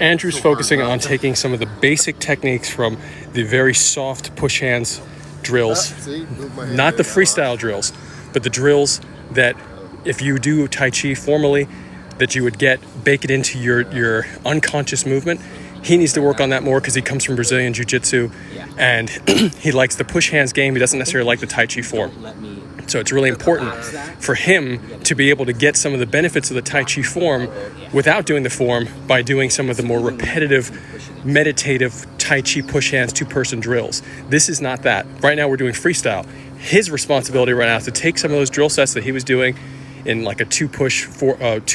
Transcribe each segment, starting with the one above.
Andrew's focusing on taking some of the basic techniques from the very soft push hands drills, not the freestyle drills, but the drills that if you do Tai Chi formally, that you would bake it into your unconscious movement. He needs to work on that more because he comes from Brazilian Jiu-Jitsu and he likes the push hands game. He doesn't necessarily like the Tai Chi form. So it's really important for him to be able to get some of the benefits of the Tai Chi form without doing the form by doing some of the more repetitive, meditative Tai Chi push hands two-person drills. This is not that. Right now we're doing freestyle. His responsibility right now is to take some of those drill sets that he was doing in like a two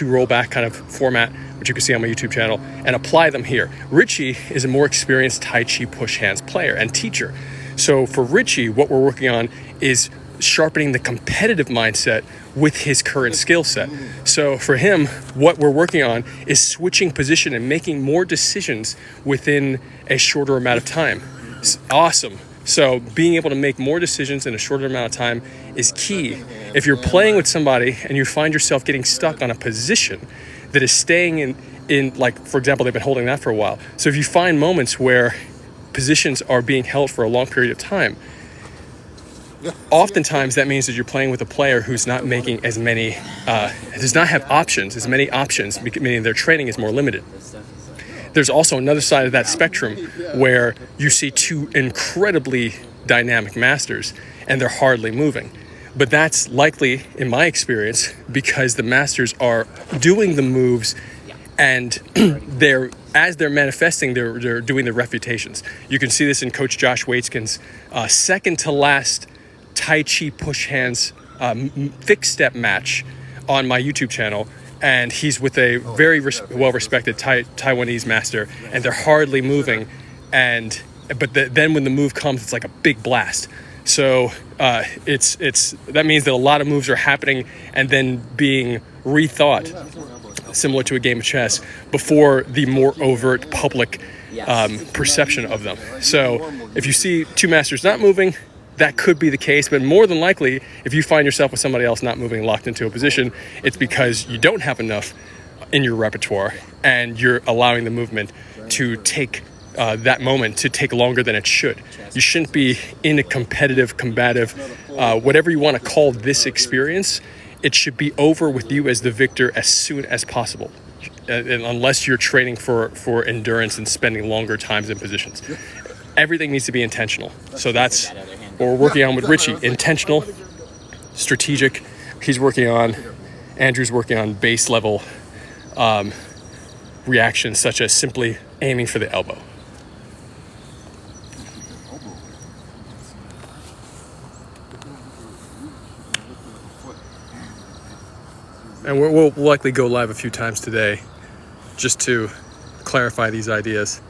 roll back kind of format, which you can see on my YouTube channel, and apply them here. Richie is a more experienced Tai Chi push hands player and teacher. So for Richie, what we're working on is sharpening the competitive mindset with his current skill set. So for him, what we're working on is switching position and making more decisions within a shorter amount of time. It's awesome. So being able to make more decisions in a shorter amount of time is key. If you're playing with somebody and you find yourself getting stuck on a position that is staying in like, for example, they've been holding that for a while. So if you find moments where positions are being held for a long period of time, oftentimes that means that you're playing with a player who's not making as many, does not have as many options, meaning their training is more limited. There's also another side of that spectrum where you see two incredibly dynamic masters and they're hardly moving. But that's likely, in my experience, because the masters are doing the moves and as they're manifesting, they're doing the refutations. You can see this in Coach Josh Waitskin's second to last Tai Chi Push Hands fixed step match on my YouTube channel, and he's with a very well-respected Taiwanese master, and they're hardly moving, but then when the move comes, it's like a big blast. So that means that a lot of moves are happening and then being rethought, similar to a game of chess, before the more overt public perception of them. So if you see two masters not moving, that could be the case, but more than likely, if you find yourself with somebody else not moving, locked into a position, it's because you don't have enough in your repertoire and you're allowing the movement to take that moment to take longer than it should. You shouldn't be in a competitive, combative, whatever you want to call this experience. It should be over with you as the victor as soon as possible, unless you're training for endurance and spending longer times in positions. Everything needs to be intentional. So that's what we're working on with Richie. Intentional, strategic. Andrew's working on base level reactions, such as simply aiming for the elbow. And we'll likely go live a few times today just to clarify these ideas.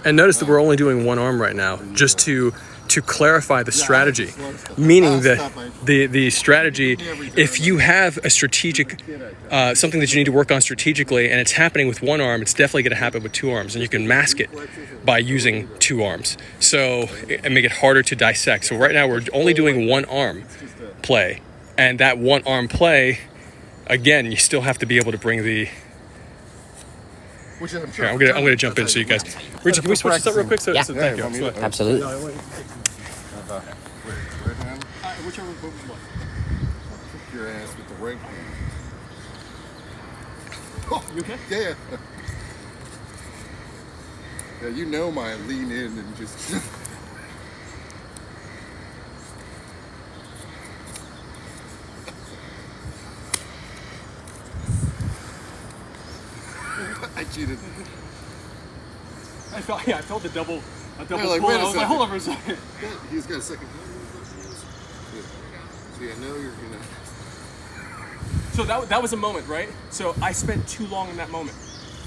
And notice that we're only doing one arm right now, just to clarify the strategy, meaning that the strategy, if you have a strategic, something that you need to work on strategically and it's happening with one arm, it's definitely going to happen with two arms, and you can mask it by using two arms. So, and make it harder to dissect. So right now we're only doing one arm play, and that one arm play, again, you still have to be able to bring the... Here, I'm gonna jump in so you guys. Richie, can we switch this up real quick? Yeah. So thank you. Absolutely. Whichever one you want. Kick your ass with the right hand. Oh, you okay? Yeah. Yeah, you know my lean in and just... I cheated. I felt a double Like, pull. wait a I was like, second. hold on for a second. He's got a second. See, I know you're gonna... So that was a moment, right? So I spent too long in that moment.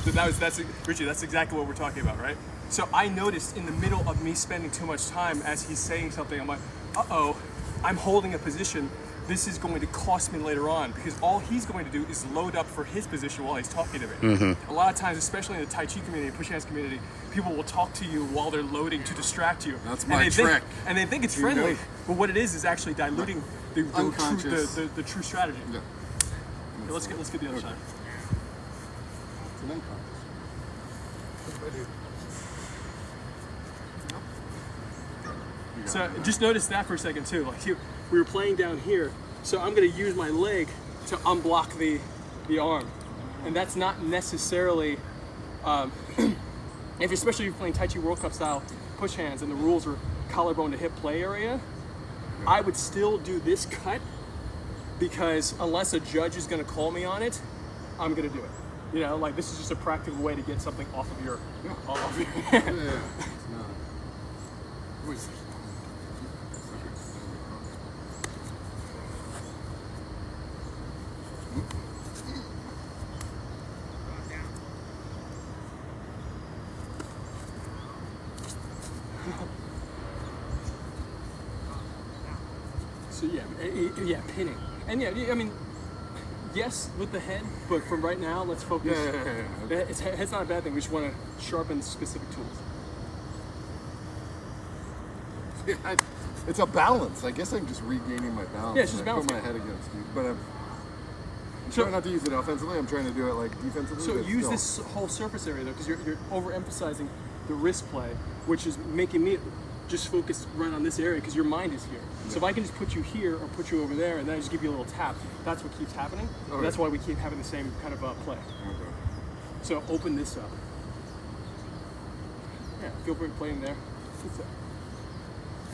So that's Richie, that's exactly what we're talking about, right? So I noticed in the middle of me spending too much time as he's saying something, I'm like, uh-oh, I'm holding a position this is going to cost me later on, because all he's going to do is load up for his position while he's talking to me. A lot of times, especially in the Tai Chi community, Push Hands community, people will talk to you while they're loading to distract you. That's and my they trick. And they think it's friendly, but what it is actually diluting the true strategy. Yeah. Okay, let's get the other side. It's an unconscious. So just notice that for a second too. Like we were playing down here, so I'm going to use my leg to unblock the arm, and that's not necessarily, especially if you're playing Tai Chi World Cup style push hands and the rules are collarbone to hip play area, I would still do this cut, because unless a judge is going to call me on it, I'm going to do it. You know, like this is just a practical way to get something off of your hand. Yeah. It's not. Always. So yeah, pinning. And yeah, I mean, yes, with the head, but for right now, let's focus. Yeah. It's not a bad thing. We just want to sharpen specific tools. It's a balance. I guess I'm just regaining my balance. Yeah, it's just when I balance. put my head against you, but I'm trying not to use it offensively. I'm trying to do it like defensively. So but use still. this whole surface area though, because you're overemphasizing the wrist play, which is making me just focus right on this area because your mind is here. So if I can just put you here or put you over there, and then I just give you a little tap, that's what keeps happening. Okay. That's why we keep having the same kind of play. Okay. So open this up. Yeah, feel free to play in there.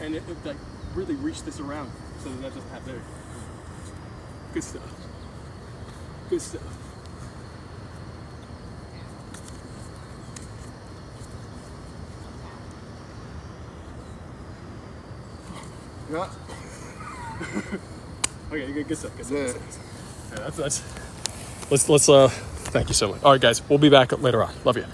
And it like really reach this around so that doesn't happen. There you go. Good stuff. Good stuff. Yeah. Okay, good stuff. Good stuff. Yeah. Good stuff. Yeah, that's. Let's. Thank you so much. All right, guys, we'll be back later on. Love you.